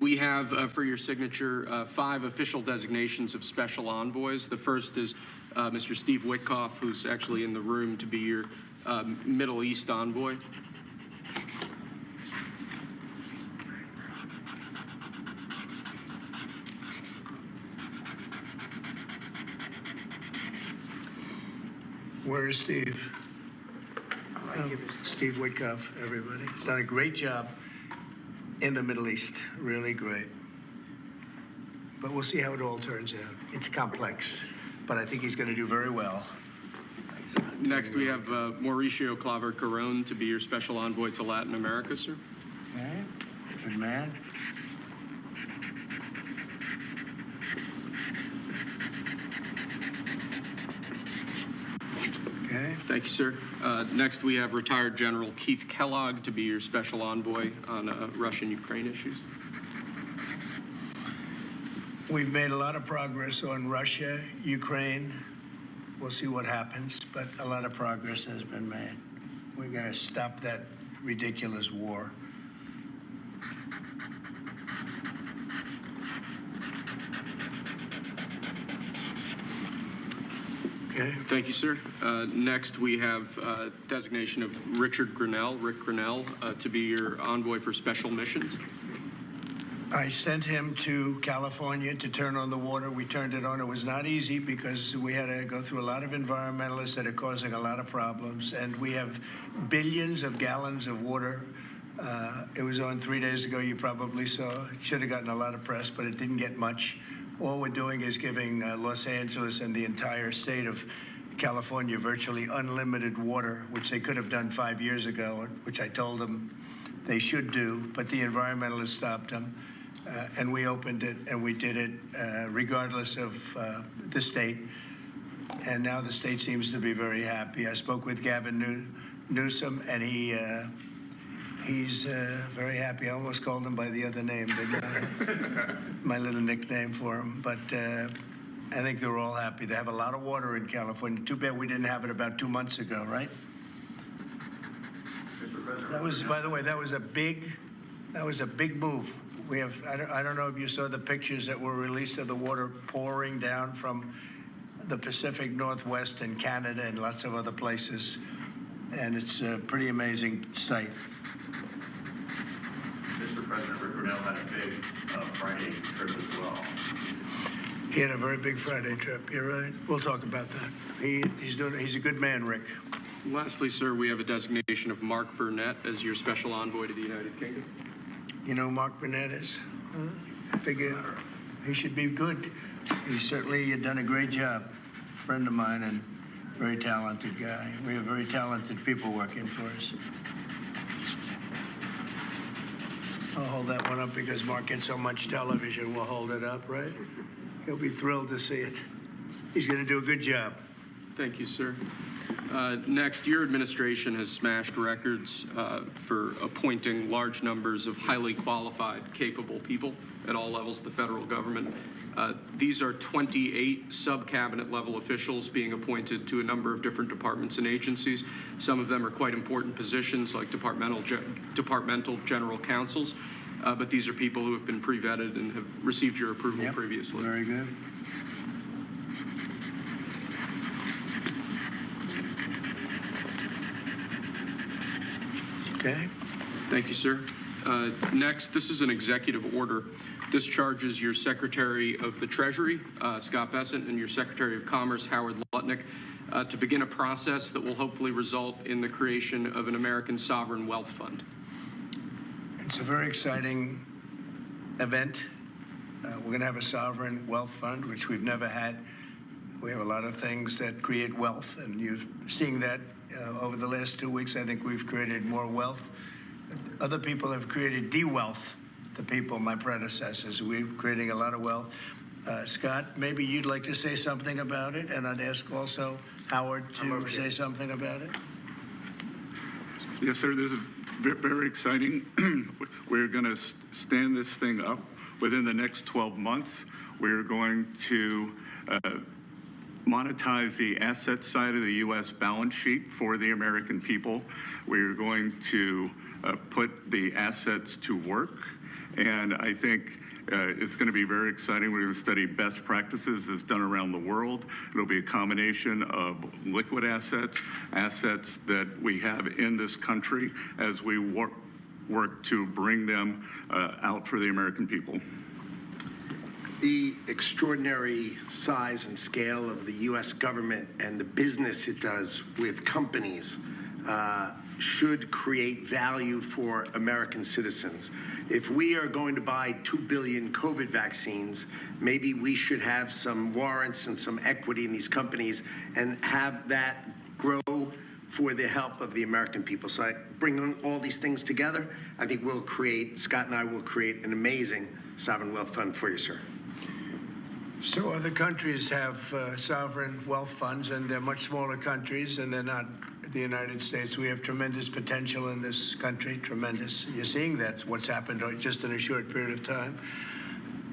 We have for your signature 5 official designations of special envoys. The first is Mr. Steve Witkoff, who's actually in the room, to be your Middle East envoy. Where is Steve? Steve Witkoff, everybody. He's done a great job in the Middle East, really great. But we'll see how it all turns out. It's complex, but I think he's going to do very well. Next, we have Mauricio Claver-Carron to be your special envoy to Latin America, sir. Okay, good man. Okay. Thank you, sir. Next, we have retired General Keith Kellogg to be your special envoy on Russian-Ukraine issues. We've made a lot of progress on Russia, Ukraine. We'll see what happens, but a lot of progress has been made. We're going to stop that ridiculous war. Okay. Thank you, sir. Next, we have designation of Rick Grinnell, to be your envoy for special missions. I sent him to California to turn on the water. We turned it on. It was not easy because we had to go through a lot of environmentalists that are causing a lot of problems. And we have billions of gallons of water. It was on 3 days ago. You probably saw. It should have gotten a lot of press, but it didn't get much. All we're doing is giving Los Angeles and the entire state of California virtually unlimited water, which they could have done 5 years ago, which I told them they should do, but the environmentalists stopped them. And we opened it, and we did it regardless of the state. And now the state seems to be very happy. I spoke with Gavin Newsom, and he's very happy. I almost called him by the other name, my little nickname for him. But I think they're all happy. They have a lot of water in California. Too bad we didn't have it about 2 months ago, right? That was, by the way, that was a big move. We have, I don't know if you saw the pictures that were released of the water pouring down from the Pacific Northwest and Canada and lots of other places. And it's a pretty amazing sight. Mr. President, Rick Grinnell had a big Friday trip as well. He had a very big Friday trip. You're right. We'll talk about that. He's a good man, Rick. Lastly, sir, we have a designation of Mark Burnett as your special envoy to the United Kingdom. You know who Mark Burnett is? I figure he should be good. He's certainly done a great job. Friend of mine and very talented guy. We have very talented people working for us. I'll hold that one up because Mark gets so much television. We'll hold it up, right? He'll be thrilled to see it. He's going to do a good job. Thank you, sir. Next, your administration has smashed records for appointing large numbers of highly qualified, capable people at all levels of the federal government. These are 28 sub-cabinet level officials being appointed to a number of different departments and agencies. Some of them are quite important positions like departmental general counsels, but these are people who have been pre-vetted and have received your approval previously. Very good. Okay. Thank you, sir. Next, this is an executive order. This charges your Secretary of the Treasury, Scott Bessent, and your Secretary of Commerce, Howard Lutnick, to begin a process that will hopefully result in the creation of an American sovereign wealth fund. It's a very exciting event. We're going to have a sovereign wealth fund, which we've never had. We have a lot of things that create wealth, and you're seeing that over the last 2 weeks. I think we've created more wealth. Other people have created de-wealth, the people, my predecessors. We're creating a lot of wealth. Scott, maybe you'd like to say something about it, and I'd ask also Howard to say something about it. Yes, sir. This is very exciting. We're going to stand this thing up within the next 12 months. We're going to monetize the asset side of the U.S. balance sheet for the American people. We're going to put the assets to work, And I think it's going to be very exciting. We're going to study best practices as done around the world. It'll be a combination of liquid assets, assets that we have in this country as we work to bring them out for the American people. The extraordinary size and scale of the U.S. government and the business it does with companies should create value for American citizens. If we are going to buy 2 billion COVID vaccines, maybe we should have some warrants and some equity in these companies and have that grow for the help of the American people. So I bring all these things together. I think Scott and I will create an amazing sovereign wealth fund for you, sir. So other countries have sovereign wealth funds, and they're much smaller countries, and they're not the United States. We have tremendous potential in this country, tremendous. You're seeing that's what's happened just in a short period of time.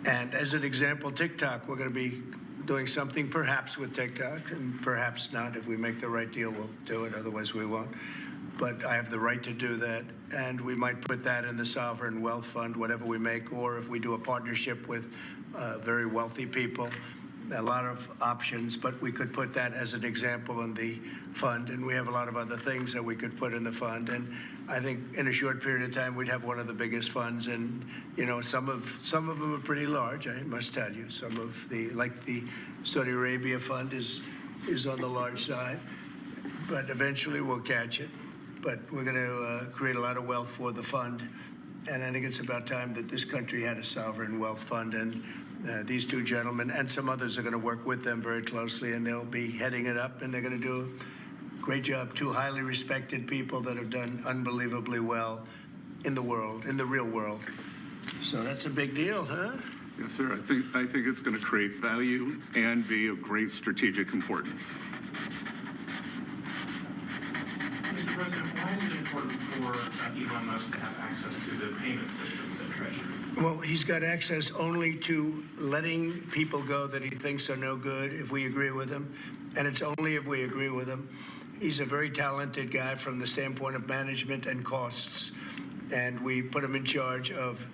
And as an example, TikTok, we're going to be doing something perhaps with TikTok, and perhaps not. If we make the right deal, we'll do it, otherwise we won't. But I have the right to do that, and we might put that in the sovereign wealth fund, whatever we make, or if we do a partnership with very wealthy people, a lot of options, but we could put that as an example in the fund, and we have a lot of other things that we could put in the fund. And I think in a short period of time, we'd have one of the biggest funds, and some of them are pretty large, I must tell you. Some of like the Saudi Arabia fund is on the large side, but eventually we'll catch it. But we're going to create a lot of wealth for the fund. And I think it's about time that this country had a sovereign wealth fund. And these two gentlemen and some others are going to work with them very closely, and they'll be heading it up, and they're going to do a great job. Two highly respected people that have done unbelievably well in the world, in the real world. So that's a big deal, huh? Yes, sir. I think it's going to create value and be of great strategic importance. Mr. President, why is it important for Elon Musk to have access to the payment systems at Treasury? Well, he's got access only to letting people go that he thinks are no good if we agree with him, and it's only if we agree with him. He's a very talented guy from the standpoint of management and costs, and we put him in charge of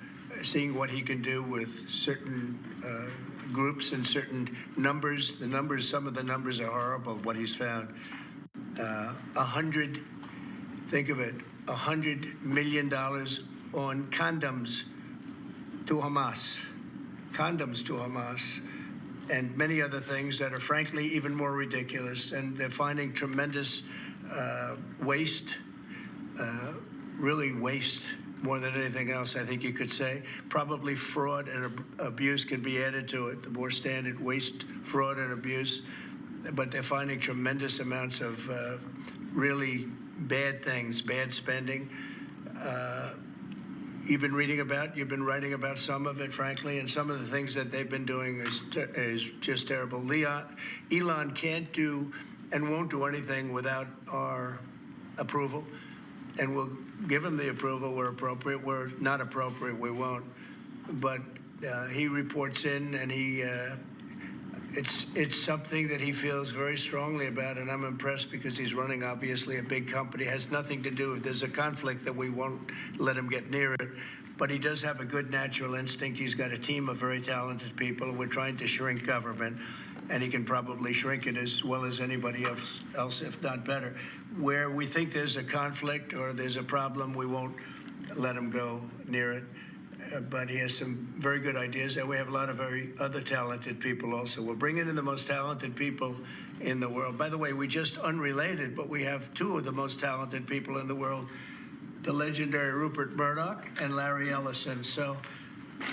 seeing what he can do with certain groups and certain numbers. Some of the numbers are horrible, what he's found. Think of it, $100 million on condoms to Hamas, and many other things that are frankly even more ridiculous. And they're finding tremendous waste, really waste more than anything else, I think you could say. Probably fraud and abuse can be added to it, the more standard waste, fraud, and abuse. But they're finding tremendous amounts of really bad things, bad spending. You've been writing about some of it, frankly, and some of the things that they've been doing is just terrible. Elon can't do and won't do anything without our approval, and we'll give him the approval where appropriate. Where not appropriate, we won't. But he reports in, and it's something that he feels very strongly about, and I'm impressed because he's running, obviously, a big company. It has nothing to do, if there's a conflict, that we won't let him get near it. But he does have a good natural instinct. He's got a team of very talented people. We're trying to shrink government, and he can probably shrink it as well as anybody else, if not better. Where we think there's a conflict or there's a problem, we won't let him go near it. But he has some very good ideas, and we have a lot of very other talented people also. We're bringing in the most talented people in the world. By the way, we just unrelated, but we have two of the most talented people in the world, the legendary Rupert Murdoch and Larry Ellison. So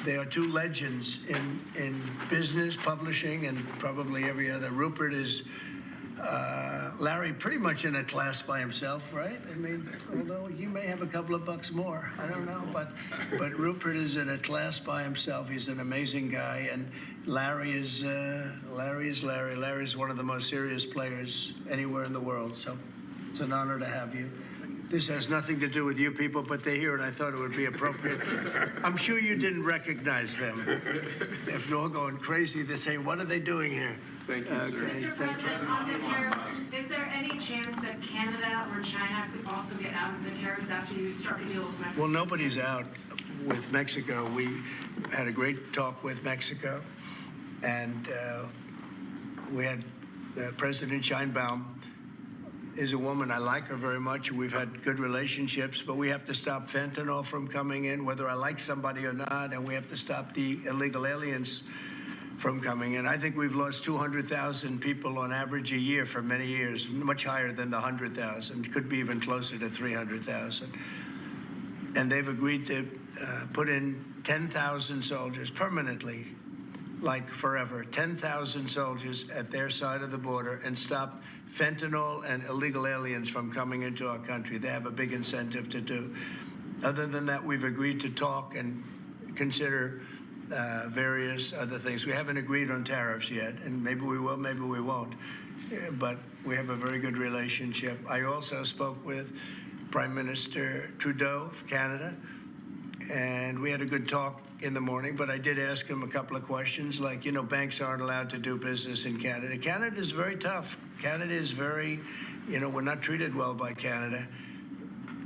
they are two legends in business, publishing, and probably every other. Rupert is Larry pretty much in a class by himself, right? I mean, although you may have a couple of bucks more, I don't know, but Rupert is in a class by himself. He's an amazing guy, and Larry is Larry. Larry's one of the most serious players anywhere in the world. So it's an honor to have you. This has nothing to do with you people, but they're here, and I thought it would be appropriate. I'm sure you didn't recognize them. If you're all going crazy, they're saying, "What are they doing here?" Thank you, sir. Mr. President, on the tariffs, is there any chance that Canada or China could also get out of the tariffs after you struck a deal with Mexico? Well, nobody's out. with Mexico. We had a great talk with Mexico, and we had President Sheinbaum is a woman. I like her very much. We've had good relationships, but we have to stop fentanyl from coming in, whether I like somebody or not, and we have to stop the illegal aliens from coming in. I think we've lost 200,000 people on average a year for many years, much higher than the 100,000, could be even closer to 300,000. And they've agreed to put in 10,000 soldiers permanently, like forever, 10,000 soldiers at their side of the border and stop fentanyl and illegal aliens from coming into our country. They have a big incentive to do. Other than that, we've agreed to talk and consider various other things. We haven't agreed on tariffs yet, and maybe we will, maybe we won't. But we have a very good relationship. I also spoke with Prime Minister Trudeau of Canada, and we had a good talk in the morning, but I did ask him a couple of questions, like, banks aren't allowed to do business in Canada. Canada is very tough. Canada is very, we're not treated well by Canada,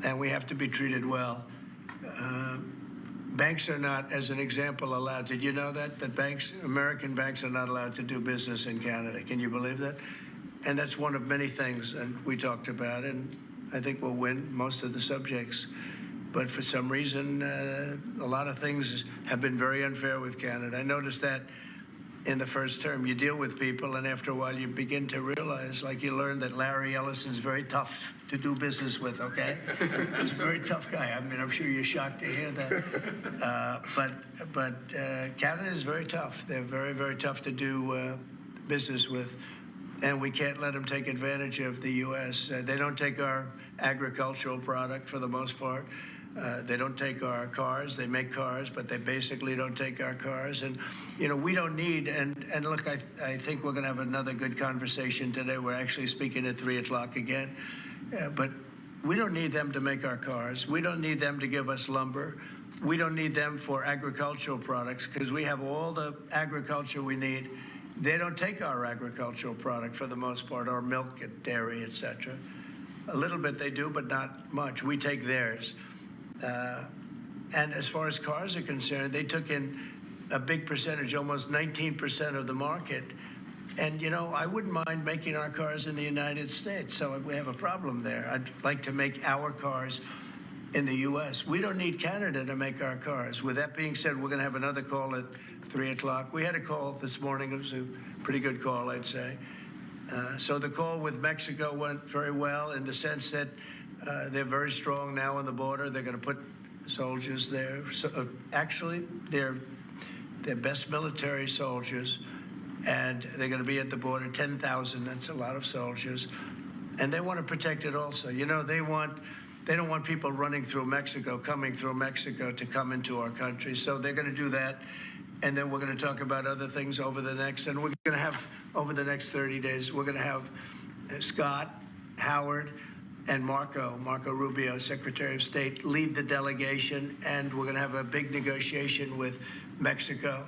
and we have to be treated well. Banks are not, as an example, allowed. Did you know that American banks are not allowed to do business in Canada? Can you believe that? And that's one of many things, and we talked about it, and I think we'll win most of the subjects. But for some reason, a lot of things have been very unfair with Canada. I noticed that in the first term. You deal with people, and after a while, you begin to realize, like you learn that Larry Ellison's very tough to do business with, okay? He's a very tough guy. I mean, I'm sure you're shocked to hear that. But Canada is very tough. They're very, very tough to do business with, and we can't let them take advantage of the U.S. They don't take our agricultural product for the most part. They don't take our cars. They make cars, but they basically don't take our cars. And, we don't need, and look, I think we're going to have another good conversation today. We're actually speaking at 3 o'clock again. But we don't need them to make our cars. We don't need them to give us lumber. We don't need them for agricultural products because we have all the agriculture we need. They don't take our agricultural product for the most part, our milk and dairy, et cetera. A little bit they do, but not much. We take theirs. And as far as cars are concerned, they took in a big percentage, almost 19% of the market. And, I wouldn't mind making our cars in the United States. So we have a problem there. I'd like to make our cars in the U.S. We don't need Canada to make our cars. With that being said, we're going to have another call at 3 o'clock. We had a call this morning. It was a pretty good call, I'd say. So the call with Mexico went very well in the sense that they're very strong now on the border. They're going to put soldiers there. So, actually, they're best military soldiers, and they're going to be at the border, 10,000. That's a lot of soldiers. And they want to protect it also. They don't want people running through Mexico, coming through Mexico to come into our country. So they're going to do that. And then we're going to talk about other things over the next 30 days, we're going to have Scott, Howard, and Marco Rubio, Secretary of State, lead the delegation, and we're going to have a big negotiation with Mexico.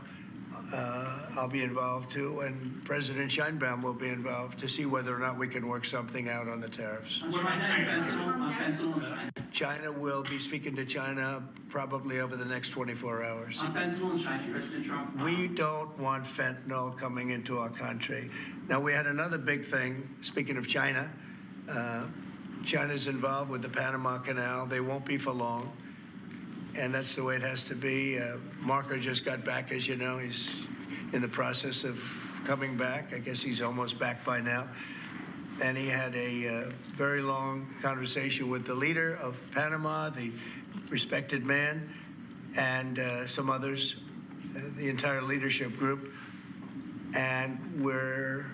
I'll be involved too, and President Sheinbaum will be involved to see whether or not we can work something out on the tariffs. What about fentanyl? China will be speaking to China probably over the next 24 hours. On fentanyl and China, President Trump. We don't want fentanyl coming into our country. Now, we had another big thing, speaking of China. China's involved with the Panama Canal. They won't be for long, and that's the way it has to be. Marco just got back, as you know. He's in the process of coming back. I guess he's almost back by now. And he had a very long conversation with the leader of Panama, the respected man, and some others, the entire leadership group. And we're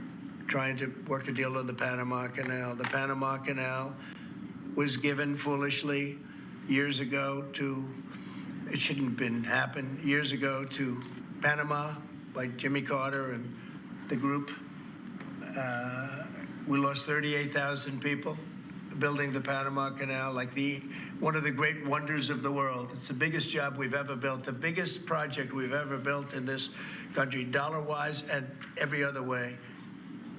trying to work a deal on the Panama Canal. The Panama Canal was given foolishly years ago it shouldn't have been happened, years ago to Panama by Jimmy Carter and the group. We lost 38,000 people building the Panama Canal, like one of the great wonders of the world. It's the biggest job we've ever built, the biggest project we've ever built in this country, dollar-wise and every other way.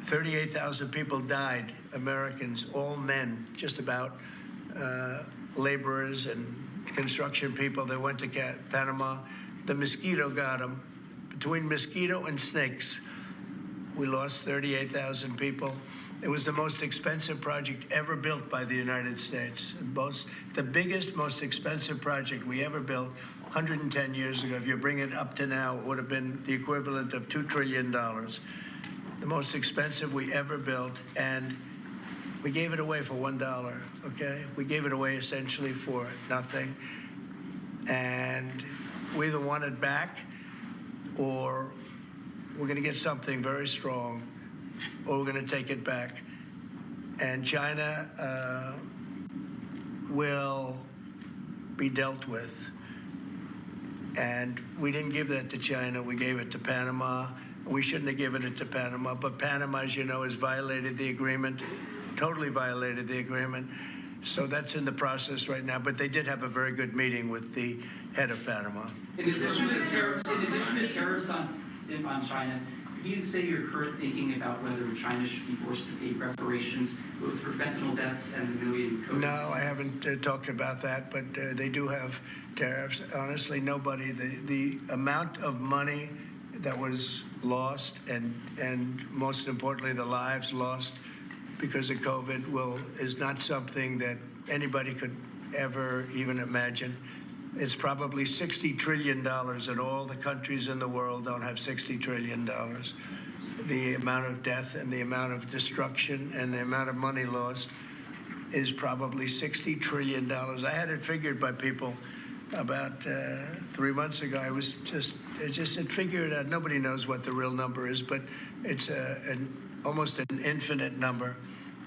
38,000 people died, Americans, all men, just about, laborers and construction people. They went to Panama. The mosquito got them. Between mosquito and snakes, we lost 38,000 people. It was the most expensive project ever built by the United States. The biggest, most expensive project we ever built 110 years ago. If you bring it up to now, it would have been the equivalent of $2 trillion. The most expensive we ever built, and we gave it away for $1, okay? We gave it away essentially for nothing. And we either want it back or we're going to get something very strong, or we're going to take it back. And China will be dealt with. And we didn't give that to China. We gave it to Panama. We shouldn't have given it to Panama. But Panama, as you know, has violated the agreement, totally violated the agreement. So that's in the process right now. But they did have a very good meeting with the head of Panama. In addition to tariffs on China, could you say your current thinking about whether China should be forced to pay reparations both for fentanyl deaths and the million COVID? No, I haven't talked about that, but they do have tariffs. Honestly, nobody, the amount of money that was lost and most importantly, the lives lost because of COVID is not something that anybody could ever even imagine. It's probably $60 trillion, and all the countries in the world don't have $60 trillion. The amount of death and the amount of destruction and the amount of money lost is probably $60 trillion. I had it figured by people about 3 months ago. It figured out. Nobody knows what the real number is, but it's almost an infinite number,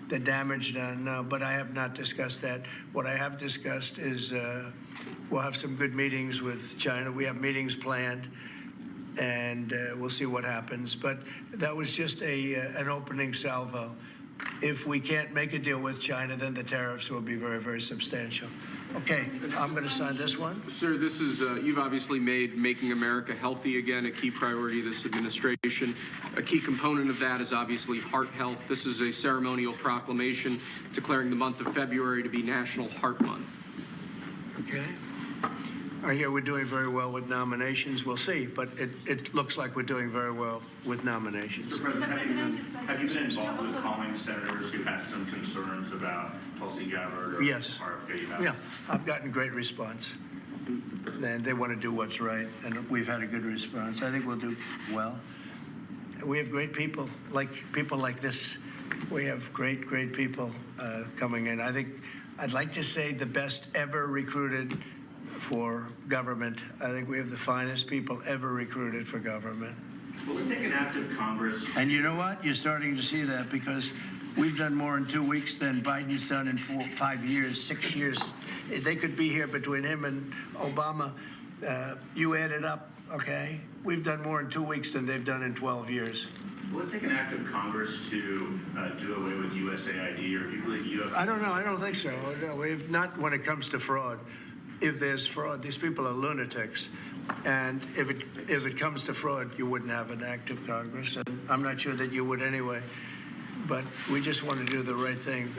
the damage done. But I have not discussed that. What I have discussed is we'll have some good meetings with China. We have meetings planned, and we'll see what happens. But that was just an opening salvo. If we can't make a deal with China, then the tariffs will be very, very substantial. Okay, I'm going to sign this one. Sir, this is, you've obviously made making America healthy again a key priority of this administration. A key component of that is obviously heart health. This is a ceremonial proclamation declaring the month of February to be National Heart Month. Okay. I hear we're doing very well with nominations. We'll see, but it looks like we're doing very well with nominations. Mr. President, have you been involved with calling senators who had some concerns about Tulsi Gabbard or Yes. RFK? Yeah, I've gotten great response. And they want to do what's right, and we've had a good response. I think we'll do well. We have great people like this. We have great people coming in. I'd like to say the best ever recruited for government. I think we have the finest people ever recruited for government. Will it take an active Congress? And you know what? You're starting to see that because we've done more in 2 weeks than Biden's done in 5 years, 6 years. They could be here between him and Obama. You add it up, okay? We've done more in 2 weeks than they've done in 12 years. Will it take an active Congress to do away with USAID, or do you believe you have? I don't know. I don't think so. No, we've not when it comes to fraud. If there's fraud, these people are lunatics. And if it comes to fraud, you wouldn't have an active Congress. And I'm not sure that you would anyway. But we just want to do the right thing.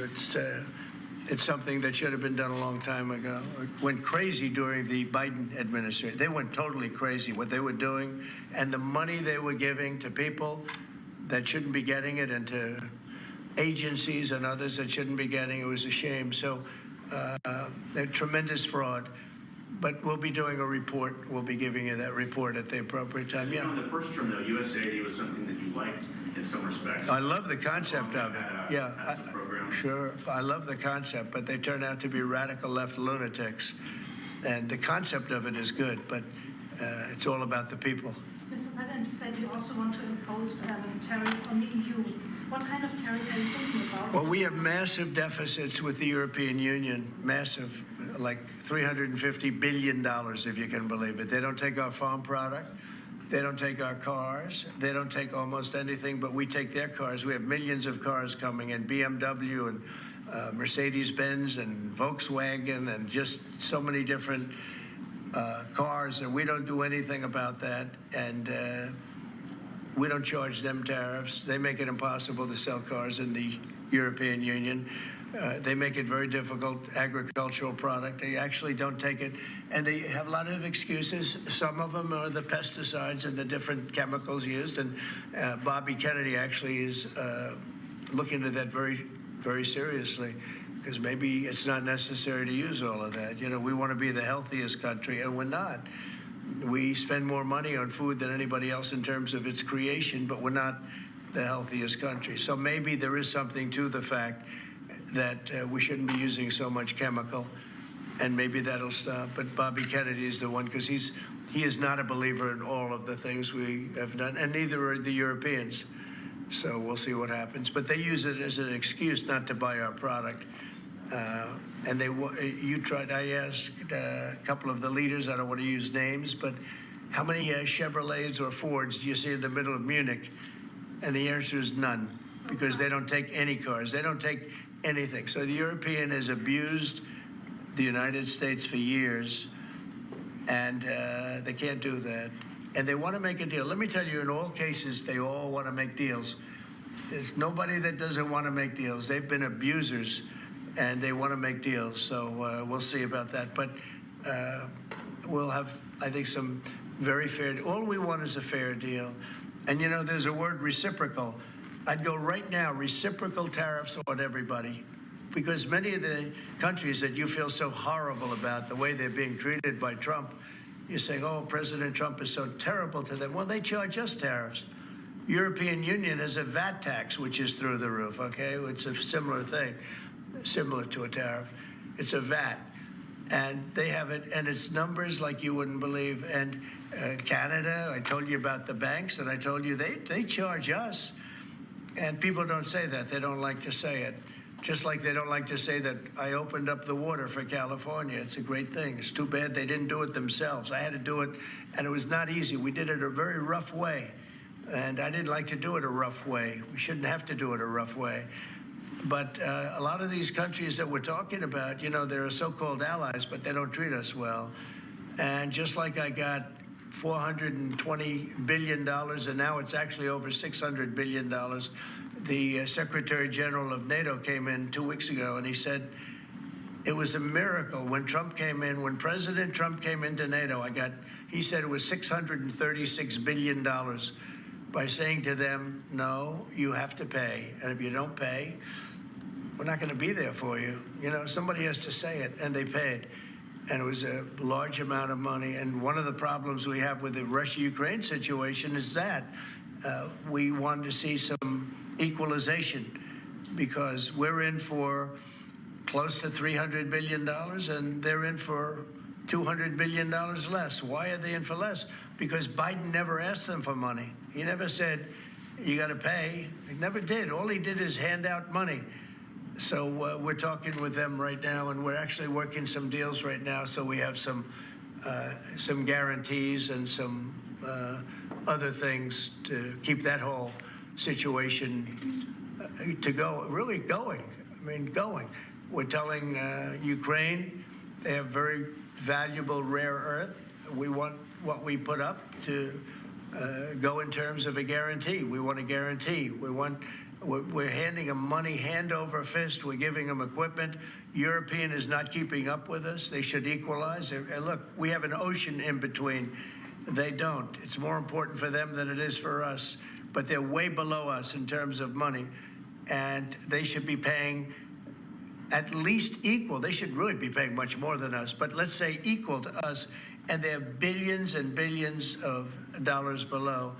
It's something that should have been done a long time ago. It went crazy during the Biden administration. They went totally crazy, what they were doing. And the money they were giving to people that shouldn't be getting it, and to agencies and others that shouldn't be getting it, was a shame. So they're tremendous fraud. But we'll be doing a report. We'll be giving you that report at the appropriate time. Yeah. In the first term, though, USAID was something that you liked in some respects. I love the concept of it. Yeah, program. Sure. I love the concept, but they turn out to be radical left lunatics. And the concept of it is good, but it's all about the people. Mr. President, you said you also want to impose tariffs on the EU. What kind of tariffs are you thinking about? Well, we have massive deficits with the European Union, massive, like $350 billion, if you can believe it. They don't take our farm product. They don't take our cars. They don't take almost anything, but we take their cars. We have millions of cars coming in, BMW and Mercedes-Benz and Volkswagen and just so many different cars, and we don't do anything about that. And we don't charge them tariffs. They make it impossible to sell cars in the European Union. They make it very difficult, agricultural product. They actually don't take it, and they have a lot of excuses. Some of them are the pesticides and the different chemicals used, and Bobby Kennedy actually is looking at that very, very seriously, because maybe it's not necessary to use all of that. You know, we want to be the healthiest country, and we're not. We spend more money on food than anybody else in terms of its creation, but we're not the healthiest country. So maybe there is something to the fact that we shouldn't be using so much chemical, and maybe that'll stop. But Bobby Kennedy is the one, because he is not a believer in all of the things we have done, and neither are the Europeans. So we'll see what happens. But they use it as an excuse not to buy our product. And I asked a couple of the leaders, I don't want to use names, but how many Chevrolets or Fords do you see in the middle of Munich? And the answer is none, because they don't take any cars. They don't take anything. So the European has abused the United States for years, and they can't do that. And they want to make a deal. Let me tell you, in all cases, they all want to make deals. There's nobody that doesn't want to make deals. They've been abusers, and they want to make deals. So we'll see about that. But we'll have, I think, some very fair. All we want is a fair deal. And, you know, there's a word, reciprocal. I'd go right now, reciprocal tariffs on everybody, because many of the countries that you feel so horrible about, the way they're being treated by Trump, you're saying, oh, President Trump is so terrible to them. Well, they charge us tariffs. European Union has a VAT tax, which is through the roof, okay? It's a similar thing, similar to a tariff. It's a VAT. And they have it, and it's numbers like you wouldn't believe. And Canada, I told you about the banks, and I told you they charge us. And people don't say that. They don't like to say it. Just like they don't like to say that I opened up the water for California. It's a great thing. It's too bad they didn't do it themselves. I had to do it, and it was not easy. We did it a very rough way, and I didn't like to do it a rough way. We shouldn't have to do it a rough way. But a lot of these countries that we're talking about, you know, they're so-called allies, but they don't treat us well. And just like I got $420 billion, and now it's actually over $600 billion. The Secretary General of NATO came in 2 weeks ago, and he said it was a miracle when Trump came in, when President Trump came into NATO. He said it was $636 billion by saying to them, no, you have to pay. And if you don't pay, we're not going to be there for you. You know, somebody has to say it, and they paid. And it was a large amount of money. And one of the problems we have with the Russia-Ukraine situation is that we wanted to see some equalization, because we're in for close to $300 billion, and they're in for $200 billion less. Why are they in for less? Because Biden never asked them for money. He never said, you got to pay. He never did. All he did is hand out money. So we're talking with them right now, and we're actually working some deals right now. So we have some guarantees and some other things to keep that whole situation to go, really going. I mean, going. We're telling Ukraine they have very valuable rare earth. We want what we put up to go in terms of a guarantee. We want a guarantee. We're handing them money hand over fist. We're giving them equipment. European is not keeping up with us. They should equalize. And look, we have an ocean in between. They don't. It's more important for them than it is for us. But they're way below us in terms of money. And they should be paying at least equal. They should really be paying much more than us. But let's say equal to us. And they're billions and billions of dollars below.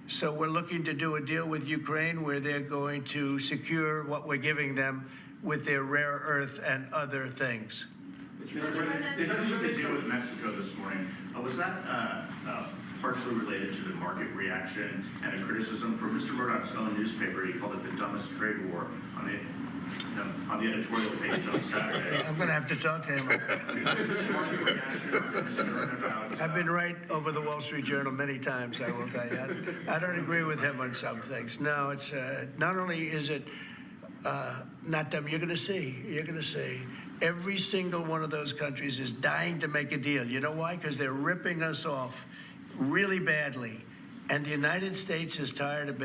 So we're looking to do a deal with Ukraine where they're going to secure what we're giving them with their rare earth and other things. Mr. President, did you deal with Mexico this morning? Was that partially related to the market reaction and a criticism from Mr. Murdoch's own newspaper? He called it the dumbest trade war on the editorial page on Saturday. I'm going to have to talk to him. I've been right over the Wall Street Journal many times, I will tell you. I don't agree with him on some things. No, it's not only is it not dumb, you're going to see. You're going to see. Every single one of those countries is dying to make a deal. You know why? Because they're ripping us off really badly. And the United States is tired of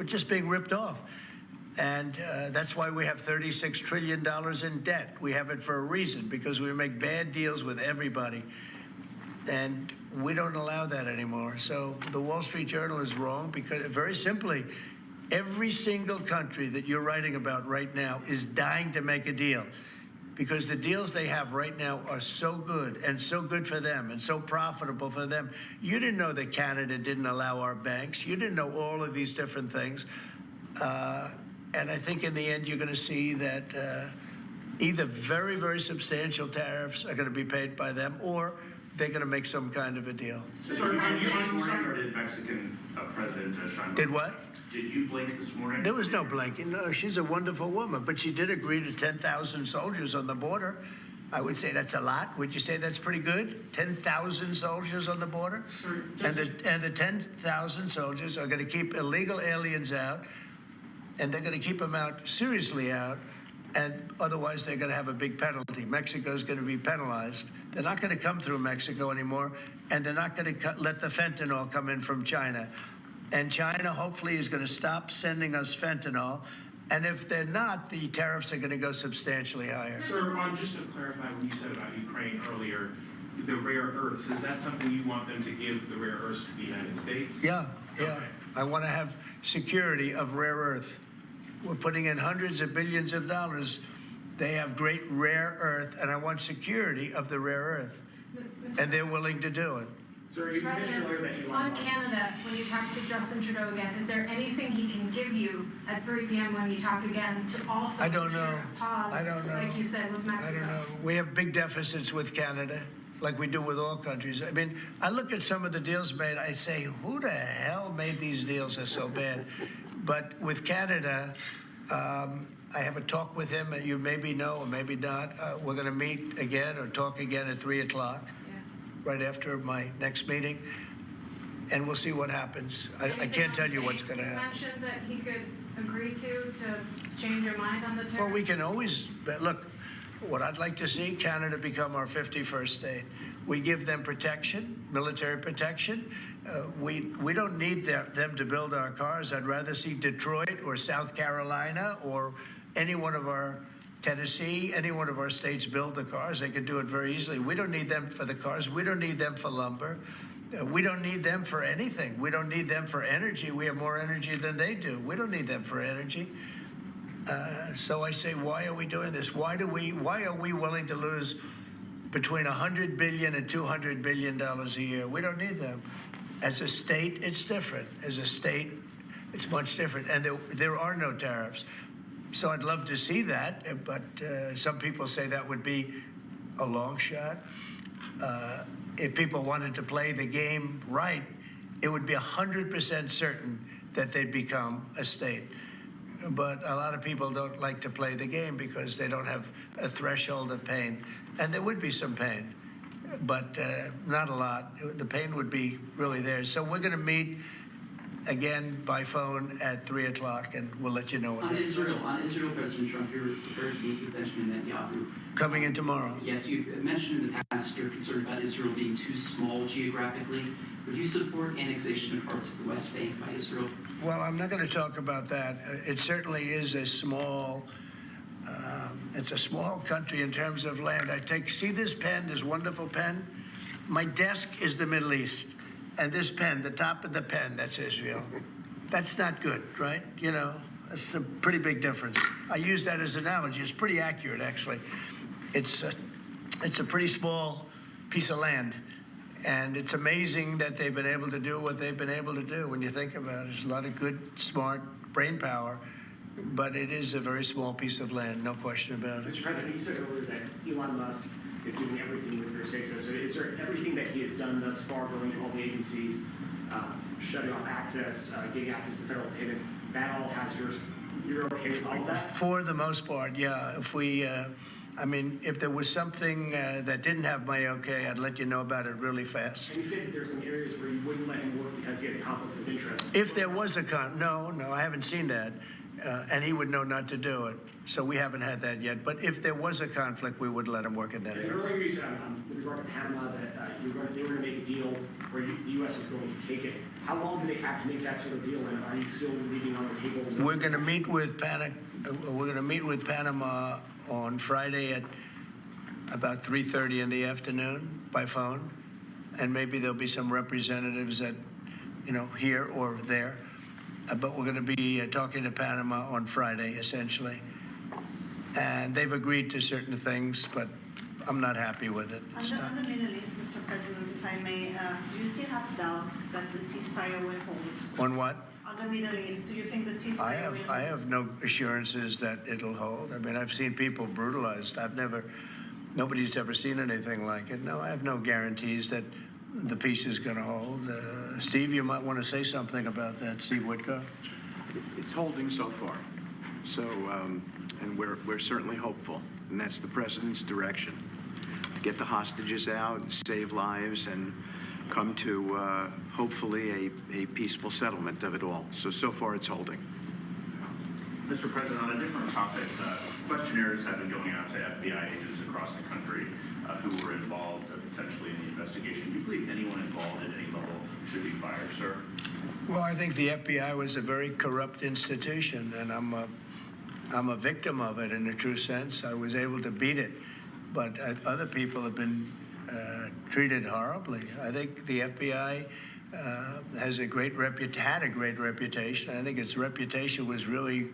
just being ripped off. And that's why we have $36 trillion in debt. We have it for a reason, because we make bad deals with everybody. And we don't allow that anymore. So the Wall Street Journal is wrong because, very simply, every single country that you're writing about right now is dying to make a deal, because the deals they have right now are so good and so good for them and so profitable for them. You didn't know that Canada didn't allow our banks. You didn't know all of these different things. And I think in the end, you're going to see that either very, very substantial tariffs are going to be paid by them, or they're going to make some kind of a deal. Sorry, did you blink this morning, or did Mexican President Sheinbaum? Did what? Did you blink this morning? There was no blinking. No, she's a wonderful woman, but she did agree to 10,000 soldiers on the border. I would say that's a lot. Would you say that's pretty good? 10,000 soldiers on the border? Sir, And the 10,000 soldiers are going to keep illegal aliens out, and they're going to keep them out, seriously out, and otherwise they're going to have a big penalty. Mexico's going to be penalized. They're not going to come through Mexico anymore, and they're not going to let the fentanyl come in from China. And China hopefully is going to stop sending us fentanyl. And if they're not, the tariffs are going to go substantially higher. Sir, just to clarify what you said about Ukraine earlier, the rare earths, is that something you want them to give the rare earths to the United States? Yeah. Okay. I want to have security of rare earth. We're putting in hundreds of billions of dollars. They have great rare earth, and I want security of the rare earth. And they're willing to do it. Sir, Mr. you mentioned earlier that President, Elon on Musk. Canada, when you talk to Justin Trudeau again, is there anything he can give you at 3 p.m. when you talk again to also I don't know. secure a pause, I don't know. like you said, with Mexico? I don't know. We have big deficits with Canada, like we do with all countries. I mean, I look at some of the deals made, I say, who the hell made these deals? They're so bad. But with Canada, I have a talk with him, and you maybe know or maybe not. We're going to meet again or talk again at 3 o'clock, right after my next meeting, and we'll see what happens. I can't tell you what's going to happen. You mentioned that he could agree to change your mind on the tariffs. Well, we can always, look, what I'd like to see, Canada become our 51st state. We give them protection, military protection. We don't need them to build our cars. I'd rather see Detroit or South Carolina or any one of our, Tennessee, any one of our states build the cars. They could do it very easily. We don't need them for the cars. We don't need them for lumber. We don't need them for anything. We don't need them for energy. We have more energy than they do. We don't need them for energy. So I say, why are we doing this? Why are we willing to lose between $100 billion and $200 billion a year? We don't need them. As a state, it's different. As a state, it's much different. And there are no tariffs. So I'd love to see that, but some people say that would be a long shot. If people wanted to play the game right, it would be 100% certain that they'd become a state. But a lot of people don't like to play the game because they don't have a threshold of pain. And there would be some pain, but not a lot. The pain would be really there. So we're going to meet again by phone at 3 o'clock, and we'll let you know what On it is. Israel, President Trump, you're prepared to meet with Benjamin Netanyahu. Coming in tomorrow. Yes, you've mentioned in the past you're concerned about Israel being too small geographically. Would you support annexation of parts of the West Bank by Israel? Well, I'm not going to talk about that. It certainly is a small, it's a small country in terms of land. See this pen, this wonderful pen? My desk is the Middle East. And this pen, the top of the pen, that's Israel. That's not good, right? You know, that's a pretty big difference. I use that as an analogy. It's pretty accurate, actually. It's a pretty small piece of land. And it's amazing that they've been able to do what they've been able to do when you think about it. There's a lot of good, smart brain power, but it is a very small piece of land, no question about it. Mr. President, you said earlier that Elon Musk is doing everything with your say-so. So is there everything that he has done thus far, going to all the agencies, shutting off access, getting access to federal payments, that all has yours? You're okay with all of that? For the most part, yeah. If there was something that didn't have my okay, I'd let you know about it really fast. And you said that there's some areas where you wouldn't let him work because he has conflicts of interest. If there was no, I haven't seen that. and he would know not to do it. So we haven't had that yet. But if there was a conflict, we would let him work in that area. Earlier you said with regard to Panama that they were going to make a deal where the U.S. was going to take it. How long do they have to make that sort of deal, and are you still leaving on the table? We're going to meet with Panama on Friday at about 3:30 in the afternoon by phone, and maybe there'll be some representatives that, here or there. But we're going to be talking to Panama on Friday, essentially. And they've agreed to certain things, but I'm not happy with it. On the Middle East, Mr. President, if I may, do you still have doubts that the ceasefire will hold? On what? On the Middle East, do you think the ceasefire will hold? I have no assurances that it'll hold. I mean, I've seen people brutalized. Nobody's ever seen anything like it. No, I have no guarantees that the peace is going to hold. Steve, you might want to say something about that. Steve Woodcock? It's holding so far. So, and we're certainly hopeful, and that's the president's direction. To get the hostages out, save lives, and come to hopefully a peaceful settlement of it all. So far it's holding. Mr. President, on a different topic, questionnaires have been going out to FBI agents across the country who were involved potentially in the investigation. Do you believe anyone involved at any level should be fired, sir? Well, I think the FBI was a very corrupt institution, and I'm a victim of it in a true sense. I was able to beat it, but other people have been treated horribly. I think the FBI had a great reputation. I think its reputation was really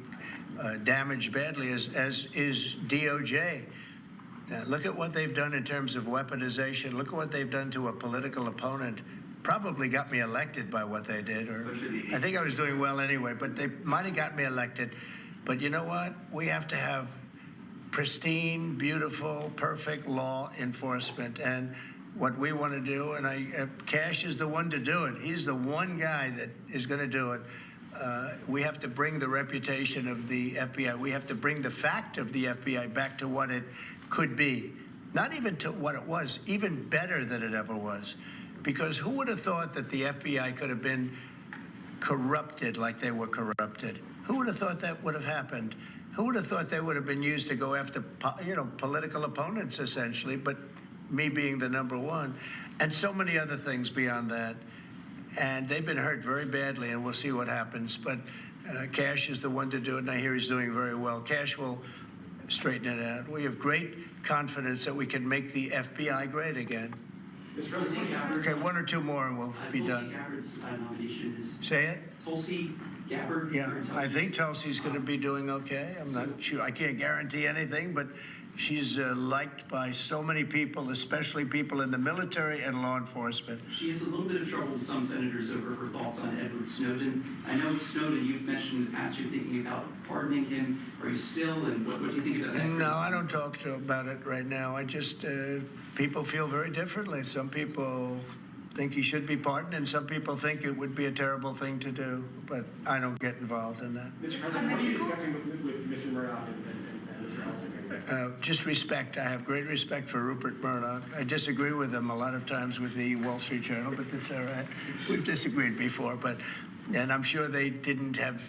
damaged badly, as is DOJ. Look at what they've done in terms of weaponization. Look at what they've done to a political opponent. Probably got me elected by what they did, or I think I was doing well anyway, but they might have got me elected. But you know what? We have to have pristine, beautiful, perfect law enforcement. And what we want to do, and Cash is the one to do it. He's the one guy that is going to do it. We have to bring the reputation of the FBI. We have to bring the fact of the FBI back to what it could be. Not even to what it was, even better than it ever was. Because who would have thought that the FBI could have been corrupted like they were corrupted? Who would have thought that would have happened? Who would have thought they would have been used to go after, political opponents, essentially, but me being the number one, and so many other things beyond that. And they've been hurt very badly, and we'll see what happens. But Cash is the one to do it, and I hear he's doing very well. Cash will straighten it out. We have great confidence that we can make the FBI great again. Okay, one or two more and we'll be done. Tulsi Gabbard's nomination is... Say it? Tulsi Gabbard. Yeah, I think Tulsi's going to be doing okay. I'm not sure. I can't guarantee anything, but she's liked by so many people, especially people in the military and law enforcement. She has a little bit of trouble with some senators over her thoughts on Edward Snowden. I know Snowden, you've mentioned in the past you're thinking about pardoning him. Are you still, and what do you think about that? No, I don't talk about it right now. I just, people feel very differently. Some people think he should be pardoned, and some people think it would be a terrible thing to do, but I don't get involved in that. Mr. President, what are you discussing with Mr. Murdoch and Mr. Ellison? Just respect. I have great respect for Rupert Murdoch. I disagree with him a lot of times with the Wall Street Journal, but that's all right. We've disagreed before, and I'm sure they didn't have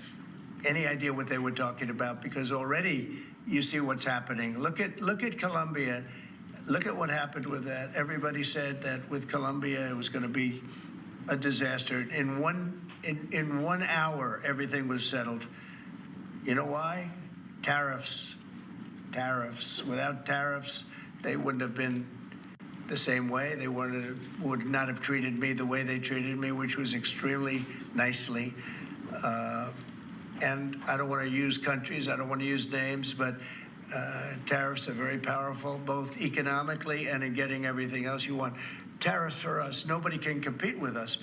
any idea what they were talking about, because already you see what's happening. Look at Colombia. Look at what happened with that. Everybody said that with Colombia it was going to be a disaster. In one hour, everything was settled. You know why? Tariffs. Without tariffs, they wouldn't have been the same way. They would not have treated me the way they treated me, which was extremely nicely. And I don't want to use countries. I don't want to use names, but tariffs are very powerful, both economically and in getting everything else you want. Tariffs for us, nobody can compete with us